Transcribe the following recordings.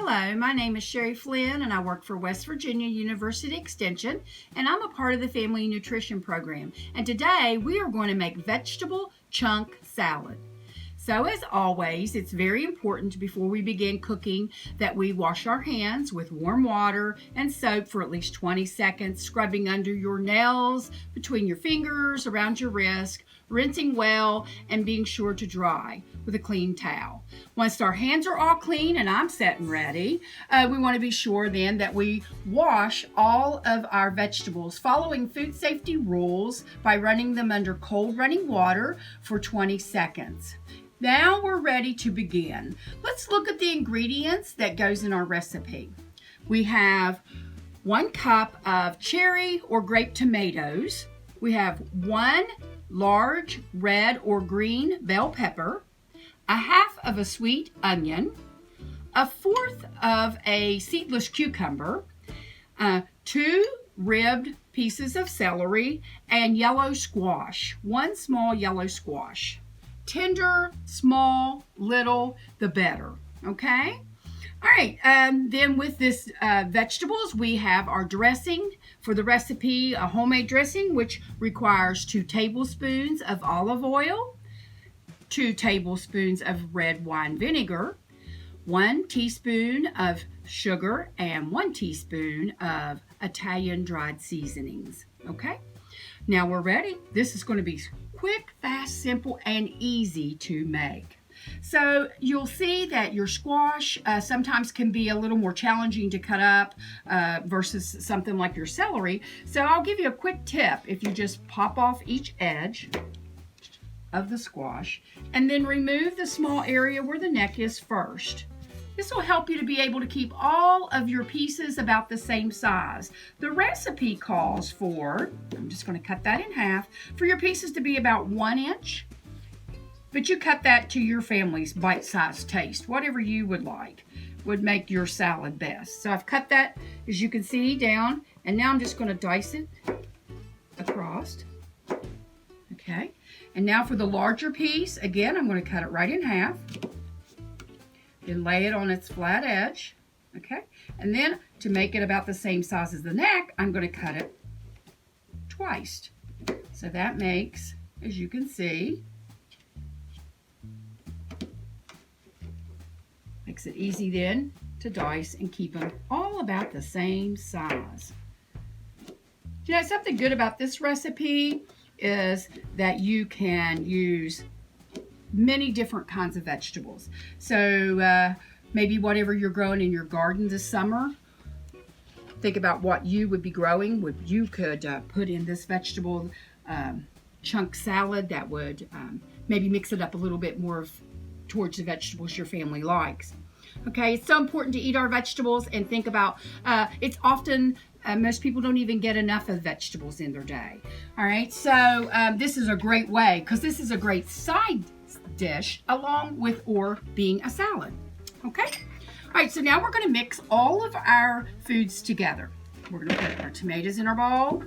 Hello, my name is Sherry Flynn and I work for West Virginia University Extension and I'm a part of the Family Nutrition Program. And today we are going to make vegetable chunk salad. So as always, it's very important before we begin cooking that we wash our hands with warm water and soap for at least 20 seconds, scrubbing under your nails, between your fingers, around your wrist, rinsing well, and being sure to dry with a clean towel. Once our hands are all clean and I'm set and ready, we want to be sure then that we wash all of our vegetables following food safety rules by running them under cold running water for 20 seconds. Now we're ready to begin. Let's look at the ingredients that goes in our recipe. We have 1 cup of cherry or grape tomatoes. We have 1 large red or green bell pepper, 1/2 of a sweet onion, 1/4 of a seedless cucumber, 2 ribbed pieces of celery, and yellow squash, 1 small yellow squash. Tender, small, little, the better, okay? All right, then with this vegetables, we have our dressing for the recipe, a homemade dressing, which requires 2 tablespoons of olive oil, 2 tablespoons of red wine vinegar, 1 teaspoon of sugar, and 1 teaspoon of Italian dried seasonings, okay? Now we're ready. This is going to be quick, fast, simple, and easy to make. So you'll see that your squash sometimes can be a little more challenging to cut up versus something like your celery. So I'll give you a quick tip. If you just pop off each edge of the squash and then remove the small area where the neck is first. This will help you to be able to keep all of your pieces about the same size. The recipe calls for, I'm just going to cut that in half, for your pieces to be about 1 inch. But you cut that to your family's bite-sized taste. Whatever you would like would make your salad best. So I've cut that, as you can see, down. And now I'm just going to dice it across. Okay. And now for the larger piece, again, I'm going to cut it right in half. Then lay it on its flat edge. Okay. And then to make it about the same size as the neck, I'm going to cut it twice. So that makes, as you can see, makes it easy then to dice and keep them all about the same size. You know, something good about this recipe is that you can use many different kinds of vegetables. So maybe whatever you're growing in your garden this summer, think about what you would be growing. You could put in this vegetable chunk salad that would maybe mix it up a little bit more towards the vegetables your family likes. Okay, it's so important to eat our vegetables and think about, it's often, most people don't even get enough of vegetables in their day. All right, so this is a great way, because this is a great side dish along with or being a salad. Okay, all right, so now we're going to mix all of our foods together. We're going to put our tomatoes in our bowl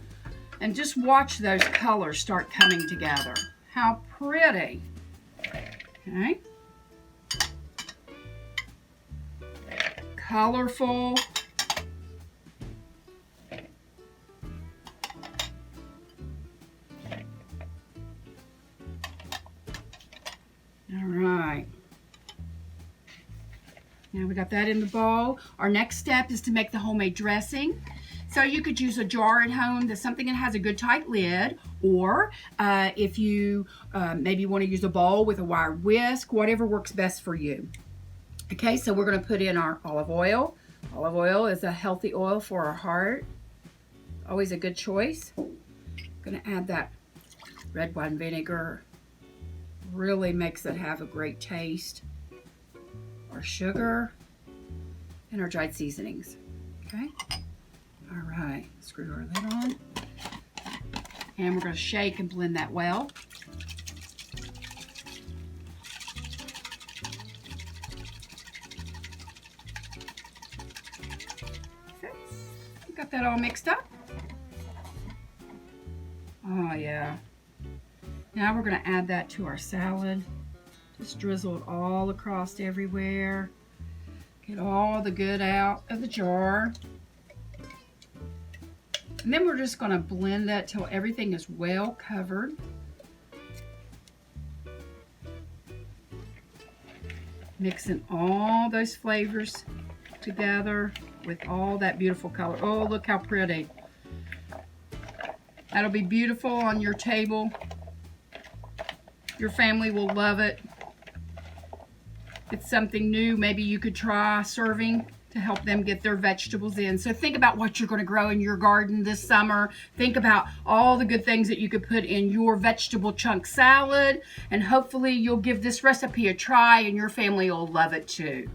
and just watch those colors start coming together. How pretty. Okay, colorful. All right. Now we got that in the bowl. Our next step is to make the homemade dressing. So you could use a jar at home that's something that has a good tight lid, or if you maybe want to use a bowl with a wire whisk, whatever works best for you. Okay, so we're going to put in our olive oil. Olive oil is a healthy oil for our heart. Always a good choice. Going to add that red wine vinegar. Really makes it have a great taste. Our sugar and our dried seasonings. Okay. All right. Screw our lid on. And we're going to shake and blend that well. Okay. Got that all mixed up. Oh, yeah. Now we're going to add that to our salad. Just drizzle it all across everywhere. Get all the good out of the jar. And then we're just going to blend that till everything is well covered. Mixing all those flavors together with all that beautiful color. Oh, look how pretty. That'll be beautiful on your table. Your family will love it. It's something new. Maybe you could try serving to help them get their vegetables in. So think about what you're going to grow in your garden this summer. Think about all the good things that you could put in your vegetable chunk salad, and hopefully you'll give this recipe a try and your family will love it too.